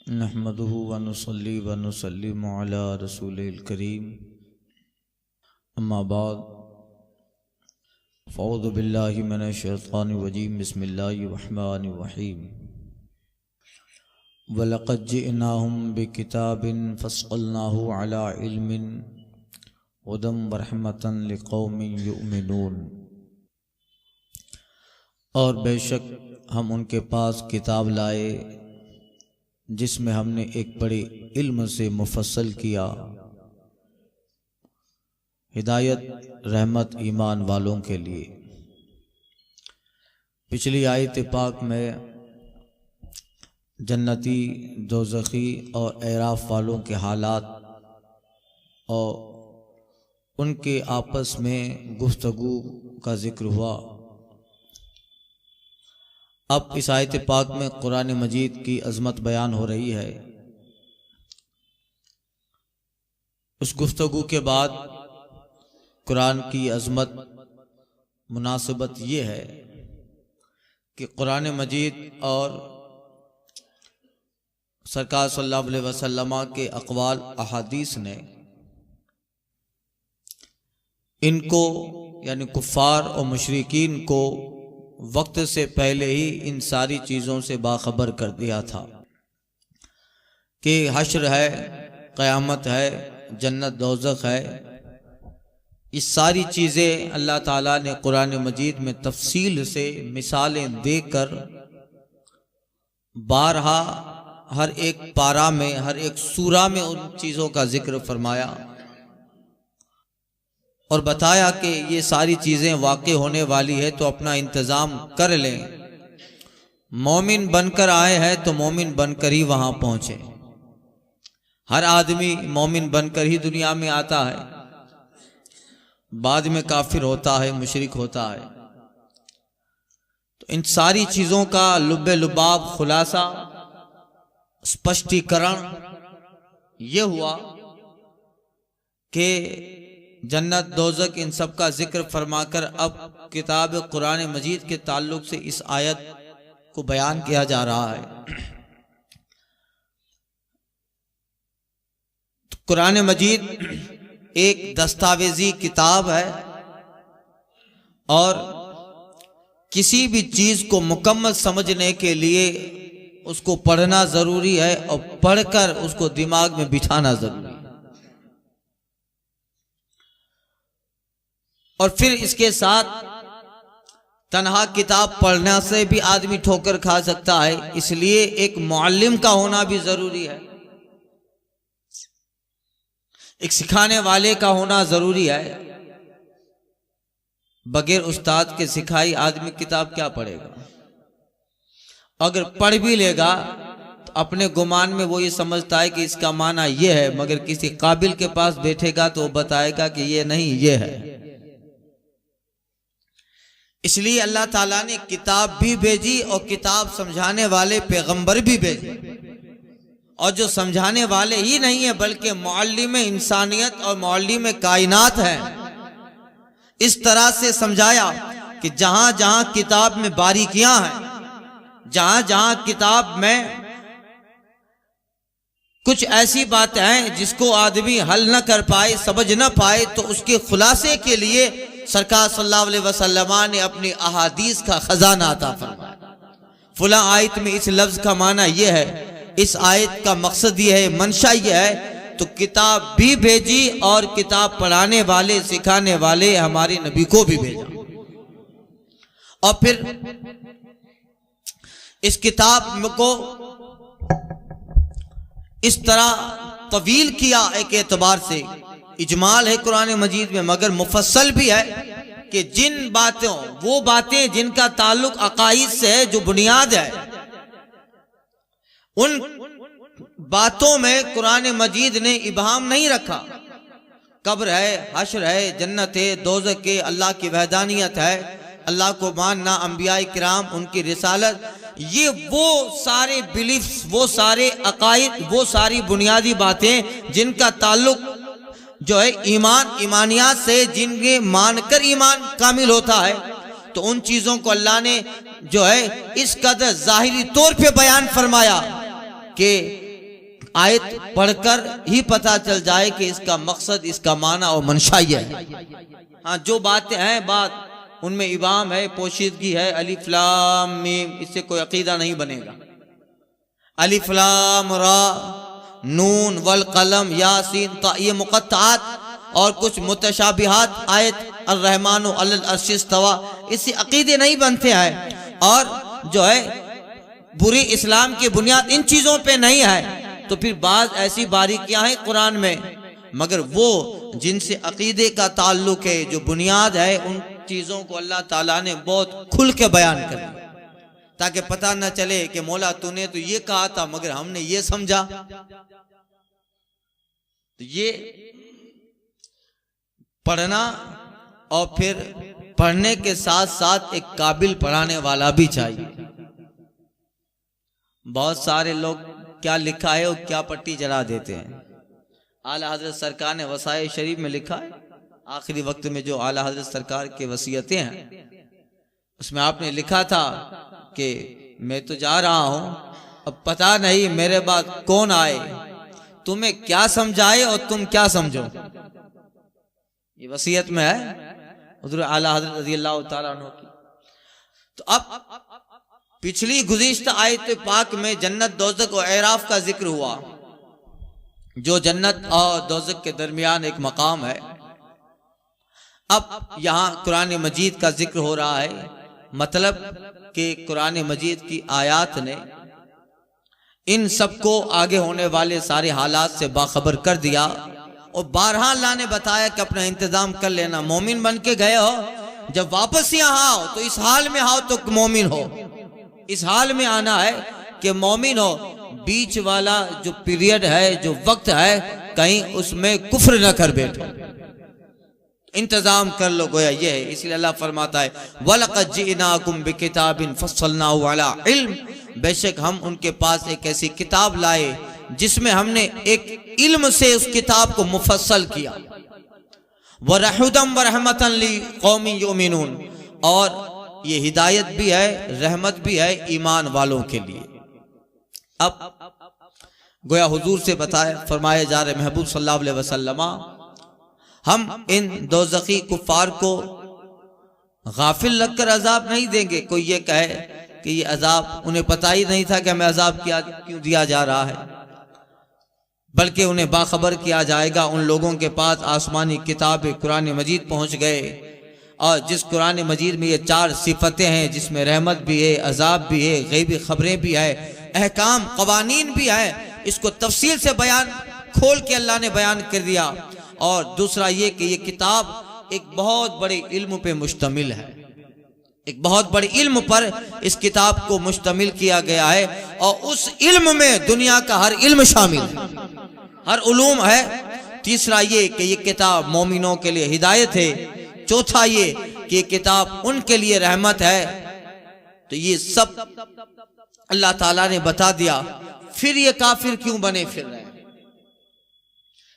नहमदुहु व नुसल्ली व नुसल्लिमु अला रसूलिल करीम अम्मा बाद फ़अऊज़ु बिल्लाहि मिनश शैतानिर रजीम बिस्मिल्लाहिर रहमानिर रहीम वलक़द जिअनाहुम बिकिताबिन फ़स्सलनाहु अला इल्मिन हुदम व रहमतन लिक़ौमिन युमिनून। और बेशक हम उनके पास किताब लाए जिसमें हमने एक बड़े इल्म से मुफस्सल किया, हिदायत रहमत ईमान वालों के लिए। पिछली आयत पाक में जन्नती, दोज़खी और एराफ वालों के हालात और उनके आपस में गुफ्तगू का जिक्र हुआ। अब इस आयत पाक में कुरान मजीद की अज़मत बयान हो रही है। उस गुफ्तगू के बाद कुरान की अज़मत मुनासिबत ये है कि कुरान मजीद और सरकार सल्लल्लाहु अलैहि वसल्लम के अक़वाल अहादीस ने इनको यानी कुफ़ार और मुशरिकीन को वक्त से पहले ही इन सारी चीज़ों से बाखबर कर दिया था कि हश्र है, क़यामत है, जन्नत दोज़ख है। इस सारी चीज़ें अल्लाह ताला ने कुरान मजीद में तफसील से मिसालें देकर बारहा हर एक पारा में, हर एक सूरा में उन चीज़ों का जिक्र फरमाया और बताया कि ये सारी चीज़ें वाक़ई होने वाली है, तो अपना इंतज़ाम कर लें। मोमिन बनकर आए हैं तो मोमिन बनकर ही वहाँ पहुँचे। हर आदमी मोमिन बनकर ही दुनिया में आता है, बाद में काफिर होता है, मुशरिक होता है। तो इन सारी चीज़ों का लुब्बे लुबाब खुलासा, स्पष्टीकरण ये हुआ कि जन्नत दोज़ख इन सब का जिक्र फरमाकर अब किताब कुरान मजीद के ताल्लुक से इस आयत को बयान किया जा रहा है। तो कुरान मजीद एक दस्तावेजी किताब है और किसी भी चीज को मुकम्मल समझने के लिए उसको पढ़ना जरूरी है और पढ़कर उसको दिमाग में बिठाना जरूरी है। और फिर इसके साथ तन्हा किताब पढ़ने से भी आदमी ठोकर खा सकता है, इसलिए एक मुअल्लिम का होना भी जरूरी है, एक सिखाने वाले का होना जरूरी है। बगैर उस्ताद के सिखाई आदमी किताब क्या पढ़ेगा? अगर पढ़ भी लेगा तो अपने गुमान में वो ये समझता है कि इसका माना ये है, मगर किसी काबिल के पास बैठेगा तो वो बताएगा कि ये नहीं, ये है। इसलिए अल्लाह ताला ने किताब भी भेजी और किताब समझाने वाले पैगंबर भी भेजे, और जो समझाने वाले ही नहीं है बल्कि मुअल्लिम इंसानियत और मुअल्लिम कायनात है। इस तरह से समझाया कि जहां जहां किताब में बारीकियां हैं, जहां जहां किताब में कुछ ऐसी बातें हैं जिसको आदमी हल न कर पाए, समझ न पाए, तो उसके खुलासे के लिए सरकार सल्लल्लाहु अलैहि वसल्लम ने अपनी अहादीस का खजाना अता फरमाया। फुला आयत में इस लफ्ज का माना यह है, इस आयत का मकसद यह है, मंशा यह है, तो किताब भी भेजी और किताब पढ़ाने वाले, सिखाने वाले हमारे नबी को भी भेजा। और फिर इस किताब को इस तरह तवील किया एक एतबार से, इजमाल है कुरान मजीद में मगर मुफस्सल भी है कि जिन बातों, वो बातें जिनका ताल्लुक अकाईद से है, जो बुनियाद है, उन बातों में कुरान मजीद ने इबहाम नहीं रखा। कब्र है, हश्र है, जन्नत है, दोज़ख है, अल्लाह की वहदानियत है, अल्लाह को मानना, अंबिया किराम, उनकी रिसालत, ये वो सारे बिलीफ्स, वो सारे अकाईद, वो सारी बुनियादी बातें जिनका ताल्लुक जो है ईमान, ईमानियात से, जिनके मानकर ईमान कामिल होता है, तो उन चीजों को अल्लाह ने जो है इस कदर जाहिरी तौर पे बयान फरमाया कि आयत पढ़कर ही पता चल जाए कि इसका मकसद, इसका माना और मंशा ये है। हाँ, जो बातें हैं बात उनमें इबाम है, पोशीदगी है, अलिफ लाम मीम, इससे कोई अकीदा नहीं बनेगा। अलिफ लाम रा नून वल कलम यासीन ता, ये मुक़त्तात और कुछ मुतशाबिहात आयत अर्रहमान अलल अर्श इस्तवा, इससे अकीदे नहीं बनते हैं। और जो है बुरी इस्लाम की बुनियाद इन चीज़ों पे नहीं है। तो फिर बाज ऐसी बारीकियां हैं कुरान में, मगर वो जिनसे अकीदे का ताल्लुक है, जो बुनियाद है, उन चीज़ों को अल्लाह ताला ने बहुत खुल के बयान कर दिया, ताकि पता न चले कि मौला तूने तो ये कहा था मगर हमने ये समझा। तो ये पढ़ना और फिर पढ़ने के साथ साथ एक काबिल पढ़ाने वाला भी चाहिए। बहुत सारे लोग क्या लिखा है और क्या पट्टी चला देते हैं। आला हजरत सरकार ने वसाए शरीफ में लिखा है, आखिरी वक्त में जो आला हजरत सरकार के वसीयतें हैं, उसमें आपने लिखा था कि मैं तो जा रहा हूं, अब पता नहीं मेरे बाद कौन आए, तुम्हें क्या समझाए और तुम क्या समझो। ये वसीयत में है हुज़ूर आला हज़रत रज़ियल्लाहु ताला अन्हु की। तो अब पिछली गुज़िश्ता आयत पाक में जन्नत दोज़ख और एराफ का जिक्र हुआ, जो जन्नत और दोज़ख के दरमियान एक मकाम है। अब यहाँ कुरान मजीद का जिक्र हो रहा है, मतलब कि कुरान मजीद की आयात ने इन सबको आगे होने वाले सारे हालात से बाखबर कर दिया। और बारहा अल्लाह ने बताया कि अपना इंतजाम कर लेना, मोमिन बन के गए हो, जब वापस यहाँ आओ तो इस हाल में आओ तो मोमिन हो, इस हाल में आना है कि मोमिन हो। बीच वाला जो पीरियड है, जो वक्त है, कहीं उसमें कुफ्र न कर बैठो, इंतजाम कर लो, गोया ये है। इसलिए अल्लाह फरमाता है वलक़द जिअनाकुम बिकिताबिन फस्सलनाहु अला इल्म, बेशक हम उनके पास एक ऐसी किताब लाए जिसमें हमने एक इल्म से उस किताब को मुफस्सल किया। वरहुदम वरहमतन लिक़ौमिन युमिनून, और ये हिदायत भी है, रहमत भी है ईमान वालों के लिए। अब गोया हुजूर से बताया फरमाया जा रहे महबूब सल्लल्लाहु अलैहि वसल्लम, हम इन दोज़खी कुफ़ार को गाफिल लगकर अजाब नहीं देंगे। कोई ये कहे कि ये अजाब उन्हें पता ही नहीं था कि हमें अजाब क्यों दिया जा रहा है, बल्कि उन्हें बाखबर किया जाएगा। उन लोगों के पास आसमानी किताब कुरान मजीद पहुंच गए, और जिस कुरान मजीद में ये 4 सिफतें हैं, जिसमें रहमत भी है, अजाब भी है, गैबी खबरें भी है, अहकाम कवानीन भी है, इसको तफसील से बयान खोल के अल्लाह ने बयान कर दिया। और दूसरा ये कि ये किताब एक बहुत बड़े इल्म पे मुश्तमिल है, एक बहुत बड़े इल्म पर इस किताब को मुश्तमिल किया गया है, और उस इल्म में दुनिया का हर इल्म शामिल है, हर उलूम है। तीसरा ये कि ये किताब मोमिनों के लिए हिदायत है। चौथा ये कि ये किताब उनके लिए रहमत है। तो ये सब अल्लाह ताला ने बता दिया। फिर ये काफिर क्यों बने फिर रहे,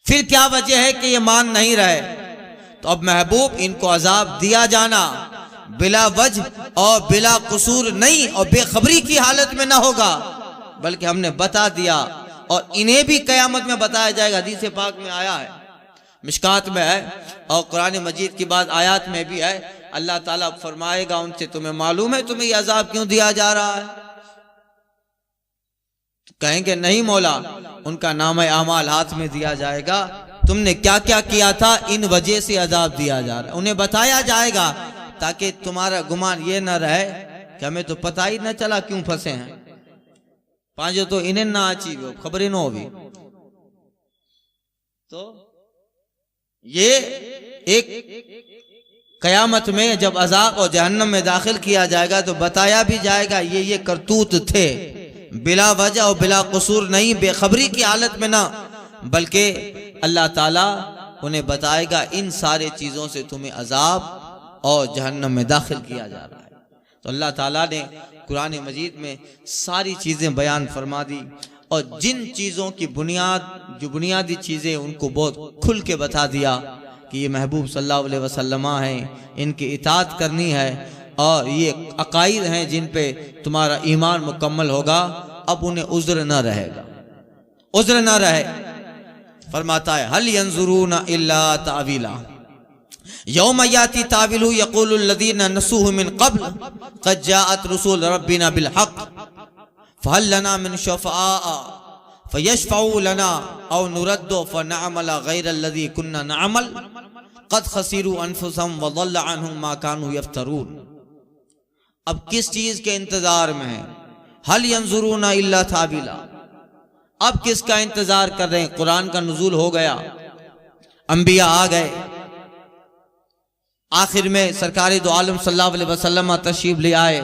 फिर क्या वजह है कि ये मान नहीं रहे? तो अब महबूब इनको अजाब दिया जाना बिला वजह और बिला कसूर नहीं, और बेखबरी की हालत में ना होगा, बल्कि हमने बता दिया, और इन्हें भी कयामत में बताया जाएगा। हदीस पाक में आया है, मिशकात में है, और कुरान मजीद की बात आयात में भी है। अल्लाह ताला फरमाएगा उनसे, तुम्हें मालूम है तुम्हें यह अजाब क्यों दिया जा रहा है? तो कहेंगे नहीं मौला, उनका नाम आमाल हाथ में दिया जाएगा, तुमने क्या क्या किया था, इन वजह से अजाब दिया जा रहा है। उन्हें बताया जाएगा ताकि तुम्हारा गुमान ये न रहे कि हमें तो पता ही न चला क्यों फंसे हैं, पांचो तो इन्हें ना आची खबरें न होगी। तो ये एक कयामत में जब अजाब और जहन्नम में दाखिल किया जाएगा तो बताया भी जाएगा ये करतूत थे, बिला वजह और बिला कसूर नहीं, बेखबरी की हालत में ना, बल्कि अल्लाह ताला उन्हें बताएगा इन सारे चीजों से तुम्हें अजाब और जहन्नम में दाखिल किया जा रहा है। तो अल्लाह ताला ने कुरान मजीद में सारी चीज़ें बयान फरमा दी, और जिन चीज़ों की बुनियाद, जो बुनियादी चीज़ें, उनको बहुत खुल के बता दिया कि ये महबूब सल्लल्लाहु अलैहि वसल्लम हैं, इनकी इताअत करनी है, और ये अकाईद हैं जिन पे तुम्हारा ईमान मुकम्मल होगा। अब उन्हें उज़्र न रहेगा, उज़्र ना रहे। फरमाता है हल यंजुरूना इल्ला तावीला यौम याती ताविलहु यक़ूलुल लज़ीना नसूहु मिन क़ब्ल क़द जाअत रुसूल रब्बिना बिल हक़ फहल लना मिन शुफ़आअ फयशफ़ऊ लना औ नुरद्दु फनअमल गैरल्लज़ी कुन्ना नअमल क़द खसिरू अनफुसहुम व ज़ल्ल अन्हुम मा कानू यफ्तरून। अब किस चीज के इंतजार में है? हल यंजुरूना इल्ला तावीला, अब किसका इंतजार कर रहे हैं? कुरान का नुज़ूल हो गया, अंबिया आ गए, आखिर में सरकार दो आलम सल्लल्लाहु अलैहि वसल्लम तशरीफ ले आए,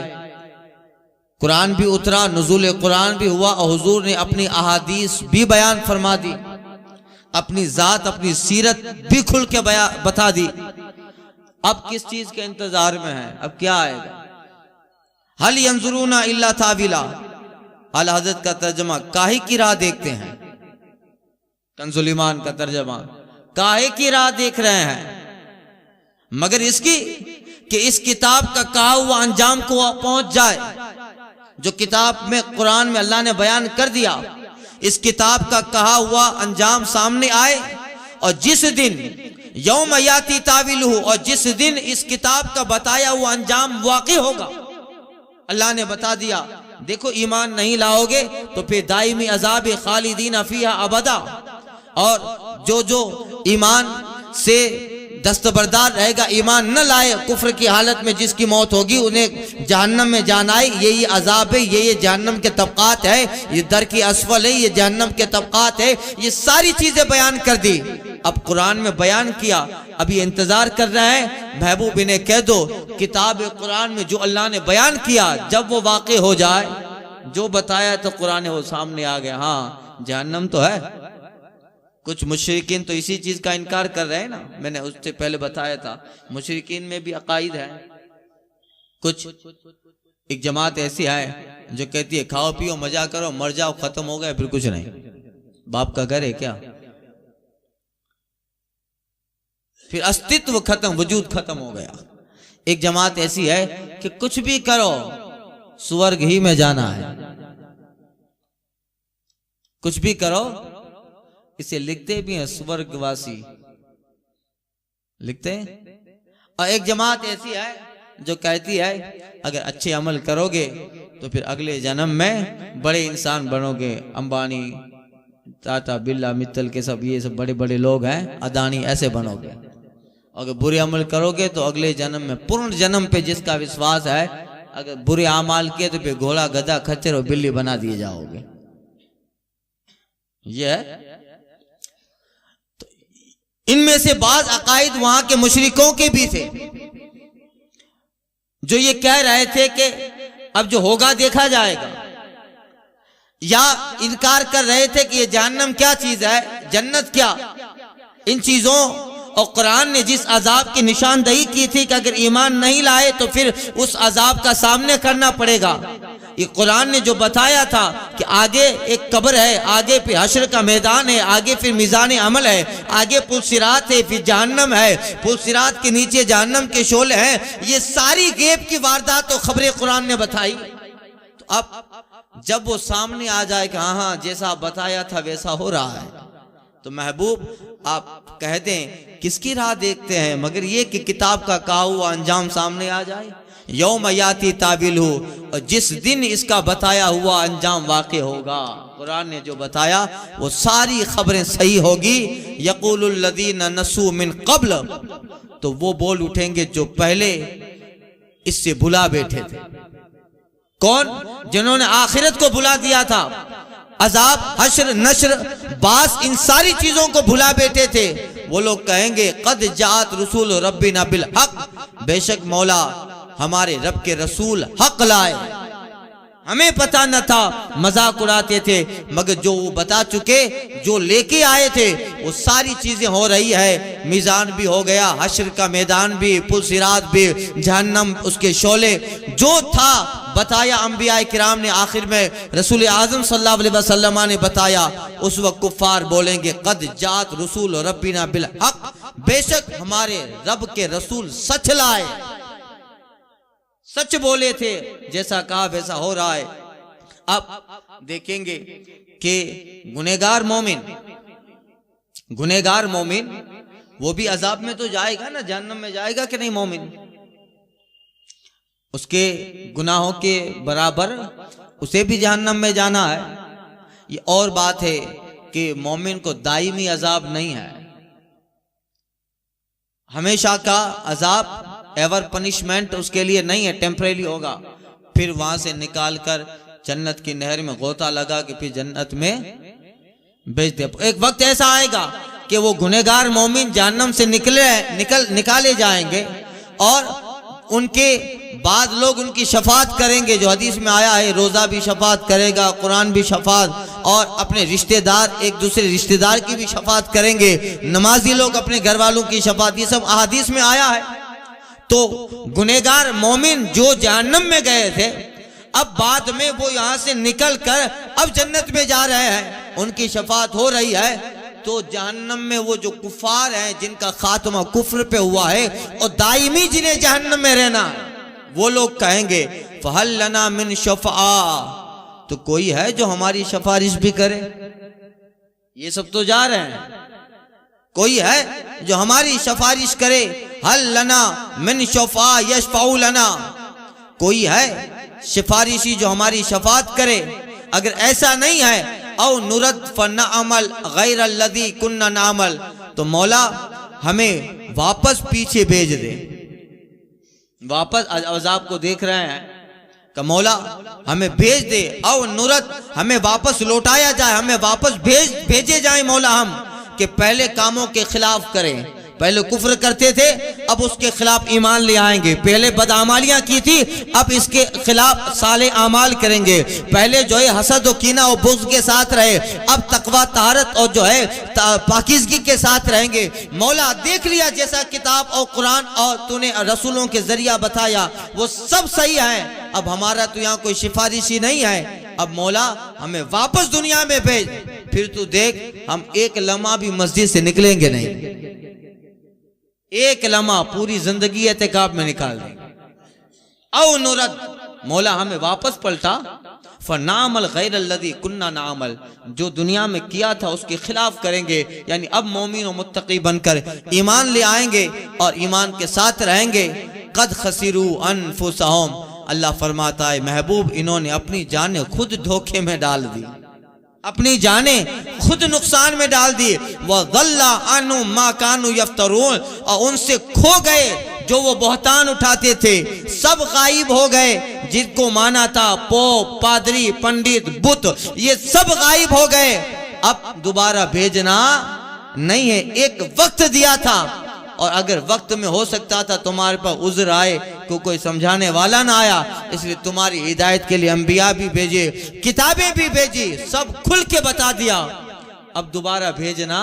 कुरान भी उतरा, नुज़ूल कुरान भी हुआ और हुजूर ने अपनी अहादीस भी बयान फरमा दी, अपनी जात अपनी सीरत भी खुल के बता दी। अब किस चीज के इंतजार में है? अब क्या आएगा? हल यंजुरूना इल्ला तावीला, अल हज़रत का तर्जमा काहे की राह देखते हैं, कंज़ुल ईमान का तर्जमा काहे की राह देख रहे हैं, मगर इसकी कि इस किताब का कहा हुआ अंजाम को पहुंच जाए। जो किताब में कुरान में अल्लाह ने बयान कर दिया, इस किताब का कहा हुआ अंजाम सामने आए, और जिस दिन यौम याती ताविलहु, और जिस दिन इस किताब का बताया हुआ अंजाम वाक़ई होगा, अल्लाह ने बता दिया देखो ईमान नहीं लाओगे तो फिर दायमी अज़ाब खालिदीन फीहा अबदा, और जो ईमान से दस्तबरदार रहेगा, ईमान न लाए, कुफ्र की हालत में जिसकी मौत होगी उन्हें जहन्नम में जाना है। ये अजाब है, ये जहन्नम के तबकात है, ये दर की असफल है, ये जहन्नम के तबकात है, ये सारी चीजें बयान कर दी। अब कुरान में बयान किया, अभी इंतजार कर रहा है महबूब इन्हें कह दो किताब कुरान में जो अल्लाह ने बयान किया जब वो वाक़ई हो जाए, जो बताया तो कुरान वो सामने आ गया, हाँ जहन्नम तो है। कुछ मुशरिकीन तो इसी चीज का इनकार कर रहे हैं ना, मैंने उससे पहले बताया था मुशरिकीन में भी अकायद है। कुछ एक जमात ऐसी है जो कहती है खाओ पियो मजा करो मर जाओ खत्म हो गया, फिर कुछ नहीं, बाप का घर है क्या, फिर अस्तित्व खत्म, वजूद खत्म हो गया। एक जमात ऐसी है कि कुछ भी करो स्वर्ग ही में जाना है, कुछ भी करो, इसे लिखते भी हैं स्वर्गवासी लिखते हैं। और एक जमात ऐसी है जो कहती है अगर अच्छे अमल करोगे तो फिर अगले जन्म में बड़े इंसान बनोगे, अंबानी टाटा बिरला मित्तल के सब ये सब बड़े बड़े लोग हैं, अदानी, ऐसे बनोगे। अगर बुरे अमल करोगे तो अगले जन्म में, पूर्ण जन्म पे जिसका विश्वास है, अगर बुरे अमाल किए तो फिर घोड़ा गधा खच्चर और बिल्ली बना दिए जाओगे। यह इनमें से बाज अकायद वहां के मुशरिकों के भी थे जो ये कह रहे थे कि अब जो होगा देखा जाएगा, या इनकार कर रहे थे कि ये जहन्नम क्या चीज है, जन्नत क्या, इन चीजों। और कुरान ने जिस अजाब की निशानदही की थी कि अगर ईमान नहीं लाए तो फिर उस अजाब का सामना करना पड़ेगा, ये कुरान ने जो बताया था कि आगे एक कब्र है, आगे फिर हश्र का मैदान है, आगे फिर मिजान अमल है, आगे पुल सिरात है, फिर जहन्नम है, पुल सिरात के नीचे जहन्नम के शोले हैं, ये सारी गैब की वारदात तो खबरें कुरान ने बताई। तो अब जब वो सामने आ जाए कि हाँ जैसा बताया था वैसा हो रहा है, तो महबूब आप कह दें किसकी राह देखते हैं, मगर ये कि किताब का कहा हुआ अंजाम सामने आ जाए। यौम याती ताविलहु, और जिस दिन इसका बताया हुआ अंजाम वाक़ई होगा, कुरान ने जो बताया वो सारी खबरें सही होगी। यक़ूलुल लज़ीना नसू मिन क़ब्ल, तो वो बोल उठेंगे जो पहले इससे भुला बैठे थे। कौन? जिन्होंने आखिरत को भुला दिया था, अजाब हश्र नश्र बास इन सारी चीजों को भुला बैठे थे, वो लोग कहेंगे क़द जाअत रसूल रब्बिना बिल हक़, बेशक मौला हमारे रब के रसूल हक लाए, हमें पता न था, मजाक उड़ाते थे, मगर जो वो बता चुके, जो लेके आए थे वो सारी चीजें हो रही है। मीज़ान भी हो गया, हश्र का मैदान भी, पुल सिरात भी, जहन्नम उसके शोले, जो था बताया अंबिया किराम ने, आखिर में रसूल आज़म सल्लल्लाहु अलैहि वसल्लम ने बताया। उस वक्त कुफ़ार बोलेंगे क़द जात रसूल रब्बिना बिल हक़, बेशक हमारे रब के रसूल सच लाए, सच बोले थे, जैसा कहा वैसा हो रहा है। अब देखेंगे कि गुनहगार मोमिन वो भी अजाब में तो जाएगा ना, जहन्नम में जाएगा कि नहीं मोमिन? उसके गुनाहों के बराबर उसे भी जहन्नम में जाना है। ये और बात है कि मोमिन को दायमी अजाब नहीं है, हमेशा का अजाब, एवर पनिशमेंट उसके लिए नहीं है, टेम्परेरी होगा, फिर वहां से निकाल कर जन्नत की नहर में गोता लगा के फिर जन्नत में भेज दे। एक वक्त ऐसा आएगा कि वो गुनहगार मोमिन जहन्नम से निकाले जाएंगे और उनके बाद लोग उनकी शफात करेंगे, जो हदीस में आया है, रोजा भी शफात करेगा, कुरान भी शफात, और अपने रिश्तेदार एक दूसरे रिश्तेदार की भी शफात करेंगे, नमाजी लोग अपने घर वालों की शफात, ये सब हदीस में आया है। तो गुनहगार मोमिन जो जहन्नम में गए थे, अब बाद में वो यहां से निकल कर अब जन्नत में जा रहे हैं, उनकी शफात हो रही है। तो जहन्नम में वो जो कुफार हैं, जिनका खात्मा कुफ्र पे हुआ है और दायमी जिन्हें जहन्नम में रहना है, वो लोग कहेंगे फहल लना मिन शफा, तो कोई है जो हमारी सिफारिश भी करे? ये सब तो जा रहे हैं, कोई है जो हमारी सिफारिश करे? हल लना मिन शफा यशफाउ लना, कोई है सिफारिशी जो हमारी शफात करे? अगर ऐसा नहीं है, औ नुरद फन्ना अमल गैर अल्लज़ी कुन्ना नामल, तो मौला हमें वापस पीछे भेज दे। वापस अज़ाब को देख रहे हैं कि मौला हमें भेज दे, औ नुरद हमें वापस लौटाया जाए, हमें वापस भेजे जाए मौला, हम कि पहले कामों के खिलाफ करें। पहले कुफ्र करते थे, अब उसके खिलाफ ईमान ले आएंगे। पहले बदआमालियां की थी, अब इसके खिलाफ साले आमाल करेंगे। पहले जो है हसद और कीना और बुग़्ज़ के साथ रहे, अब तकवा तहारत और जो है पाकीज़गी के साथ रहेंगे। मौला देख लिया जैसा किताब और कुरान और तूने रसूलों के जरिया बताया वो सब सही है, अब हमारा तो यहाँ कोई सिफारिशी नहीं है, अब मौला हमें वापस दुनिया में भेज। फिर तू देख, हम एक लम्हा भी मस्जिद से निकलेंगे नहीं, एक लम्हा पूरी जिंदगी एतिकाफ में निकाल देंगे। औ नुरद, मौला हमें वापस पलटा, फनामल गैर अल्लज़ी कुन्ना नामल, जो दुनिया में किया था उसके खिलाफ करेंगे। यानी अब मोमिन और मुत्तकी बनकर ईमान ले आएंगे और ईमान के साथ रहेंगे। कद खसिरू अनफुसहुम, अल्लाह फरमाता है महबूब इन्होंने अपनी जानें खुद धोखे में डाल दी, अपनी जानें खुद नुकसान में डाल दी। वज़ल्ला अन्हुम मा कानू यफ्तरून, और उनसे खो गए जो वो बहतान उठाते थे, सब गायब हो गए। जिनको माना था पोप, पादरी, पंडित, बुत, ये सब गायब हो गए। अब दोबारा भेजना नहीं है, एक वक्त दिया था, और अगर वक्त में हो सकता था तुम्हारे पास उज़्र आए को कोई समझाने वाला ना आया, इसलिए तुम्हारी हिदायत के लिए अंबिया भी भेजे, किताबें भी भेजी, सब खुल के बता दिया। अब दोबारा भेजना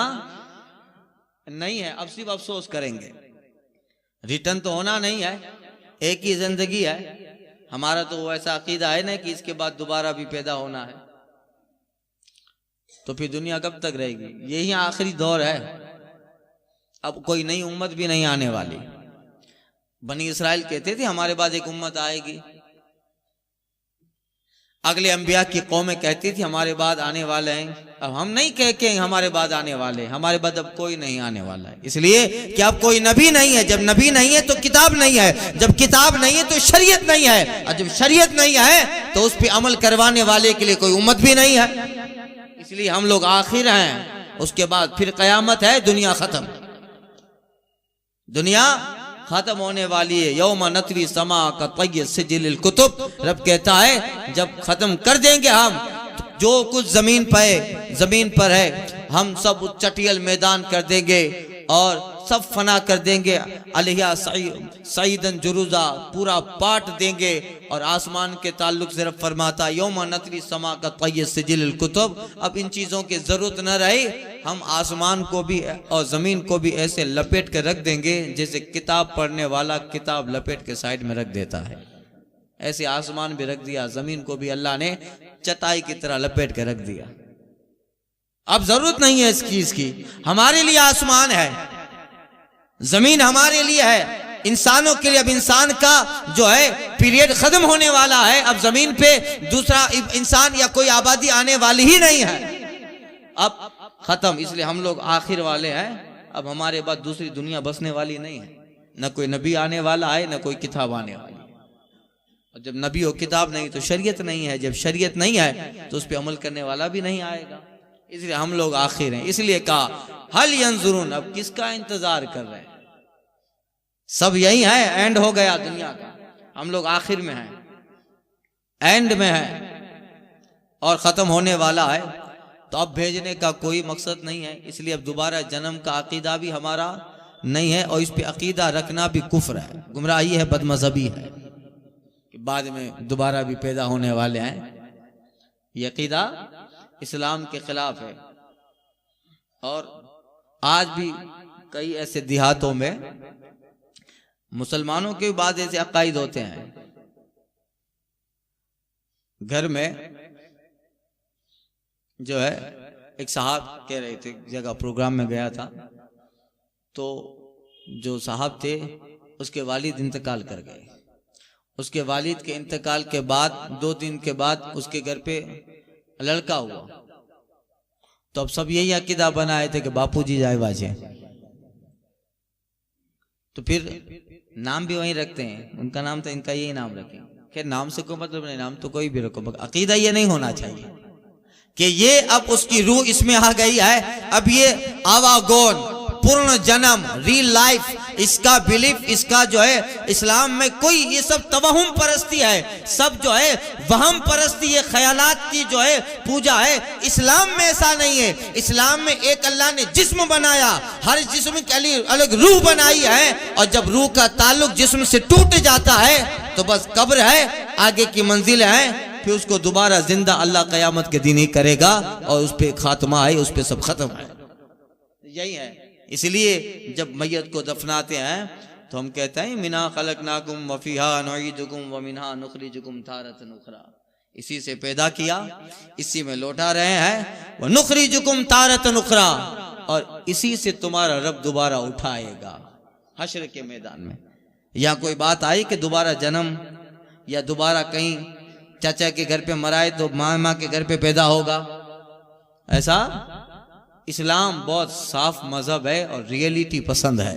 नहीं है, अब सिर्फ अफसोस करेंगे। रिटर्न तो होना नहीं है, एक ही जिंदगी है। हमारा तो ऐसा अकीदा है ना कि इसके बाद दोबारा भी पैदा होना है, तो फिर दुनिया कब तक रहेगी? यही आखिरी दौर है, अब कोई नई उम्मत भी नहीं आने वाली। बनी इसराइल कहते थे हमारे बाद एक उम्मत आएगी, अगले अंबिया की कौमें कहती थी हमारे बाद आने वाले हैं। अब हम नहीं कह के हमारे बाद आने वाले, हमारे बाद अब कोई नहीं आने वाला है, इसलिए कि अब कोई नबी नहीं है। जब नबी नहीं है तो किताब नहीं है, जब किताब नहीं है तो शरीयत नहीं है, और जब शरीयत नहीं है तो उस पर अमल करवाने वाले के लिए कोई उम्मत भी नहीं है। इसलिए हम लोग आखिर हैं, उसके बाद फिर कयामत है, दुनिया खत्म, दुनिया खत्म होने वाली है। यौम नतवी समा का तय्य सिजिल कुतुब, रब कहता है जब खत्म कर देंगे हम जो कुछ जमीन पर है, हम सब चटियल मैदान कर देंगे और सब फना कर देंगे। अलहिया सईदन जुरूजा, पूरा पाट देंगे। और आसमान के ताल्लुक से रब फरमाता यौम नतवी समा का तय्य सिजिल कुतुब, अब इन चीज़ों की ज़रूरत न रही, हम आसमान को भी और ज़मीन को भी ऐसे लपेट कर रख देंगे जैसे किताब पढ़ने वाला किताब लपेट के साइड में रख देता है। ऐसे आसमान भी रख दिया, ज़मीन को भी अल्लाह ने चटाई की तरह लपेट के रख दिया। अब ज़रूरत नहीं है इस चीज़ की, हमारे लिए आसमान है, ज़मीन हमारे लिए है, इंसानों के लिए। अब इंसान का जो है पीरियड खत्म होने वाला है, अब जमीन पे दूसरा इंसान या कोई आबादी आने वाली ही नहीं है, अब खत्म। इसलिए हम लोग आखिर वाले हैं, अब हमारे बाद दूसरी दुनिया बसने वाली नहीं है, न कोई नबी आने वाला है, न कोई किताब आने वाली है। और जब नबी और किताब नहीं तो शरीयत नहीं है, जब शरीयत नहीं है तो उस पर अमल करने वाला भी नहीं आएगा। इसलिए हम लोग आखिर हैं। इसलिए कहा हल यंजुरून, अब किसका इंतजार कर रहे हैं? सब यही है, एंड हो गया दुनिया का, हम लोग आखिर में हैं, एंड में हैं और खत्म होने वाला है। तो अब भेजने का कोई मकसद नहीं है, इसलिए अब दोबारा जन्म का अकीदा भी हमारा नहीं है, और इस पे अकीदा रखना भी कुफ्र है, गुमराही है, बदमज़हबी है कि बाद में दोबारा भी पैदा होने वाले हैं। ये अकीदा इस्लाम के खिलाफ है। और आज भी कई ऐसे देहातों में मुसलमानों के बाद ऐसे अकायद होते हैं। घर में जो है एक साहब कह रहे थे, जगह प्रोग्राम में गया था, तो जो साहब थे उसके वालिद इंतकाल कर गए। उसके वालिद के इंतकाल के बाद 2 दिन के बाद उसके घर पे लड़का हुआ। तो अब सब यही अकीदा बनाए थे कि बापूजी जाए बाजे, तो फिर नाम भी वही रखते हैं, उनका नाम था, इनका यही नाम रखें। खैर नाम से कोई मतलब नहीं, नाम तो कोई भी रखो, अकीदा ये नहीं होना चाहिए कि ये अब उसकी रूह इसमें आ गई है, अब ये आवागोन पूर्ण जन्म रियल लाइफ, इसका बिलीफ, इसका जो है इस्लाम में कोई ये सब तवहुम परस्ती है, सब जो है वहम परस्ती, ये ख्यालात की जो है पूजा है। इस्लाम में ऐसा नहीं है। इस्लाम में एक अल्लाह ने जिस्म बनाया, हर जिस्म के लिए अलग रूह बनाई है, और जब रूह का ताल्लुक जिस्म से टूट जाता है तो बस कब्र है, आगे की मंजिल है, फिर उसको दोबारा जिंदा अल्लाह क़यामत के दिन ही करेगा, और उस पर खात्मा है, उस पर सब खत्म है। यही है। इसलिए जब मैयत को दफनाते हैं तो हम कहते हैं मिना खलकनाकुम व फीहा नुईदुकुम व मिनहा नुखरिजुकुम तारतन उखरा, इसी से पैदा किया, इसी में लौटा रहे हैं, व नुखरिजुकुम तारतन उखरा, और इसी से तुम्हारा रब दोबारा उठाएगा हश्र के मैदान में। या कोई बात आई कि दोबारा जन्म, या दोबारा कहीं चाचा के घर पे मराए तो मामा के घर पे पैदा होगा, ऐसा इस्लाम बहुत साफ मजहब है और रियलिटी पसंद है,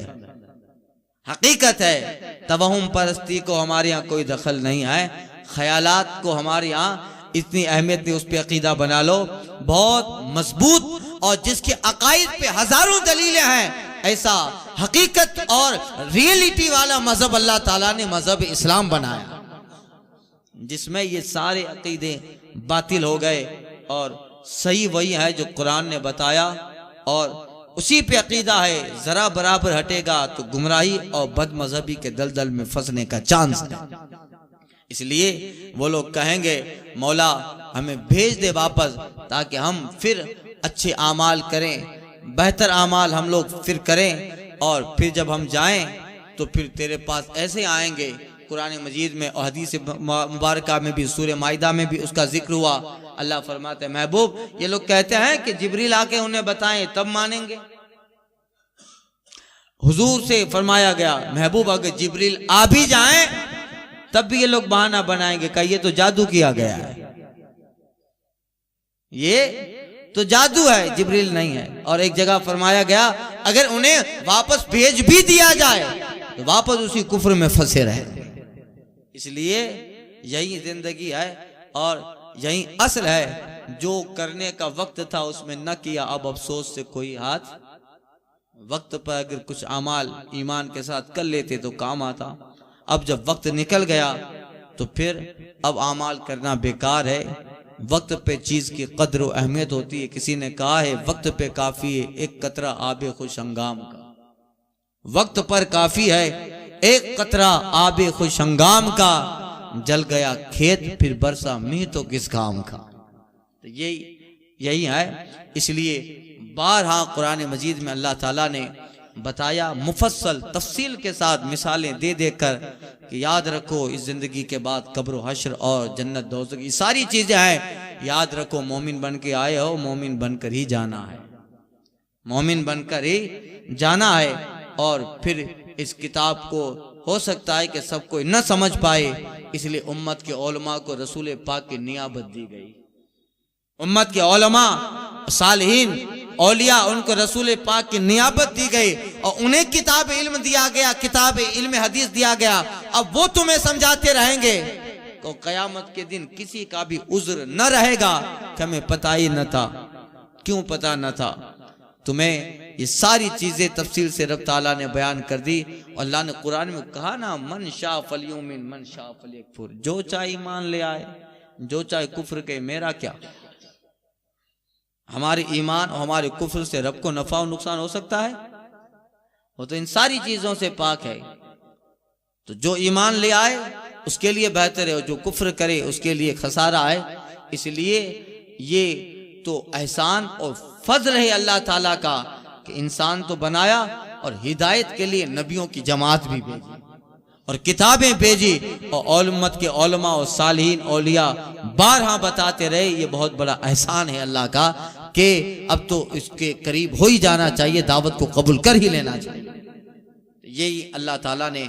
हकीकत है। तवहुम परस्ती को हमारे यहाँ कोई दखल नहीं है, ख्यालात को हमारे यहाँ इतनी अहमियत नहीं, उस पर अकीदा बना लो बहुत मजबूत, और जिसके अकायद पे हजारों दलीलें हैं, ऐसा हकीकत और रियलिटी वाला मजहब अल्लाह ताला ने मजहब इस्लाम बनाया, जिसमें ये सारे अकीदे बातिल हो गए और सही वही है जो कुरान ने बताया, और उसी पे अकीदा है। जरा बराबर हटेगा तो गुमराही और बदमज़हबी के दलदल में फंसने का चांस है। इसलिए वो लोग कहेंगे मौला हमें भेज दे वापस, ताकि हम फिर अच्छे आमाल करें, बेहतर आमाल हम लोग फिर करें, और फिर जब हम जाएं तो फिर तेरे पास ऐसे आएंगे। कुरान मजीद में और हदीस मुबारका में भी, सूरह माइदा में भी उसका जिक्र हुआ। अल्लाह फरमाते हैं महबूब, ये लोग कहते हैं कि जिब्रील आके उन्हें बताएं तब मानेंगे। हुजूर से फरमाया गया महबूब अगर जिब्रील आ भी जाएं तब भी ये लोग बहाना बनाएंगे कि ये तो जादू किया गया है, ये तो जादू है, जिब्रील नहीं है। और एक जगह फरमाया गया अगर उन्हें वापस भेज भी दिया जाए तो वापस उसी कुफ्र में फंसे रहे। इसलिए यही जिंदगी है और यही असल है। जो करने का वक्त था उसमें न किया, अब अफसोस से कोई हाथ। वक्त पर अगर कुछ अमाल ईमान के साथ कर लेते तो काम आता। अब जब वक्त निकल गया तो फिर अब अमाल करना बेकार है। वक्त पे चीज की कद्र और अहमियत होती है। किसी ने कहा है वक्त पे काफी है एक कतरा आबे खुश हंगाम का। वक्त पर काफी है एक कतरा आबे खुश हंगाम का। जल गया खेत फिर बरसा मीह तो किस काम का। तो यही है। इसलिए बारहा कुरान मजीद में अल्लाह ताला ने बताया मुफस्सल तफसील के साथ मिसालें दे देकर कि याद रखो इस जिंदगी के बाद कब्र हश्र और जन्नत दोज़ख ये सारी चीजें हैं। याद रखो मोमिन बन के आए हो, मोमिन बनकर ही जाना है, मोमिन बनकर ही जाना है। और फिर इस किताब को हो सकता है कि सब कोई न समझ पाए, इसलिए उम्मत के उलमा को रसूल पाक की नियाबत दी गई। उम्मत के उलमा, सालिहीन, औलिया, उनको रसूल पाक की नियाबत दी गई और उन्हें किताब इल्म दिया गया, किताब इल्म हदीस दिया गया। अब वो तुम्हें समझाते रहेंगे तो कयामत के दिन किसी का भी उज्र न रहेगा कि हमें पता ही न था। क्यों पता न था? तुम्हें ये सारी चीजें तफसील से रब ताला ने बयान कर दी। और अल्लाह ने कुरान में कहा ना, मन शाह फलियुमिन मन शाह फलियकफुर, जो चाहे ईमान ले आए, जो चाहे कुफ्र के, मेरा क्या। हमारे ईमान और हमारे कुफ्र से रब को नफा और नुकसान हो सकता है? वो तो इन सारी चीजों से पाक है। तो जो ईमान ले आए उसके लिए बेहतर है, और जो कुफ्र करे उसके लिए खसारा है। इसलिए ये तो एहसान और फजल है अल्लाह ताला का कि इंसान तो बनाया और हिदायत के लिए नबियों की जमात भी भेजी और किताबें भेजी, और उम्मत के उलमा और सालिहीन औलिया बारहा बताते रहे। ये बहुत बड़ा एहसान है अल्लाह का कि अब तो इसके करीब हो ही जाना चाहिए, दावत को कबूल कर ही लेना चाहिए। यही अल्लाह ताला ने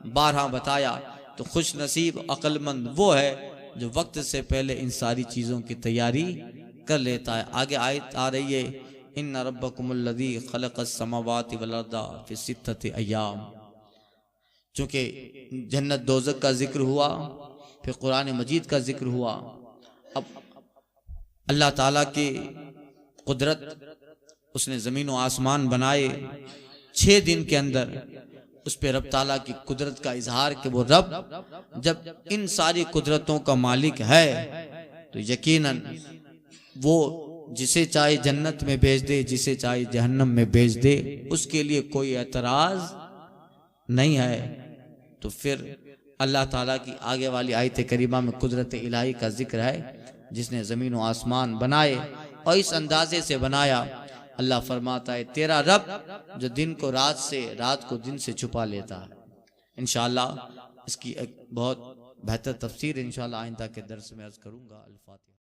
बारहा बताया। तो खुश नसीब अक्लमंद वो है जो वक्त से पहले इन सारी चीज़ों की तैयारी कर लेता है। आगे आयत आ रही है, इन्ना रब्बकुमुल्लज़ी खलक़स समावाति वल अर्दा फ़ी सित्तति अय्याम। चूँकि जन्नत दोज़ख का जिक्र हुआ, फिर कुरान मजीद का जिक्र हुआ। अब अल्लाह ताला की कुदरत, उसने ज़मीन व आसमान बनाए 6 दिन के अंदर। उस पर रब ताला की कुदरत का इजहार कि वो रब जब इन सारी कुदरतों का मालिक है तो यकीनन वो जिसे चाहे जन्नत में भेज दे, जिसे चाहे जहन्नम में भेज दे, उसके लिए कोई एतराज नहीं है। तो फिर अल्लाह ताला की आगे वाली आयत करीमा में कुदरत इलाही का जिक्र है, जिसने ज़मीन व आसमान बनाए और इस अंदाजे से बनाया। अल्लाह फरमाता है, तेरा रब जो दिन को रात से, रात को दिन से छुपा लेता है। इंशाअल्लाह इसकी एक बहुत बेहतर तफसीर इंशाअल्लाह आइंदा के दर्स में अर्ज करूँगा। अल-फातिहा।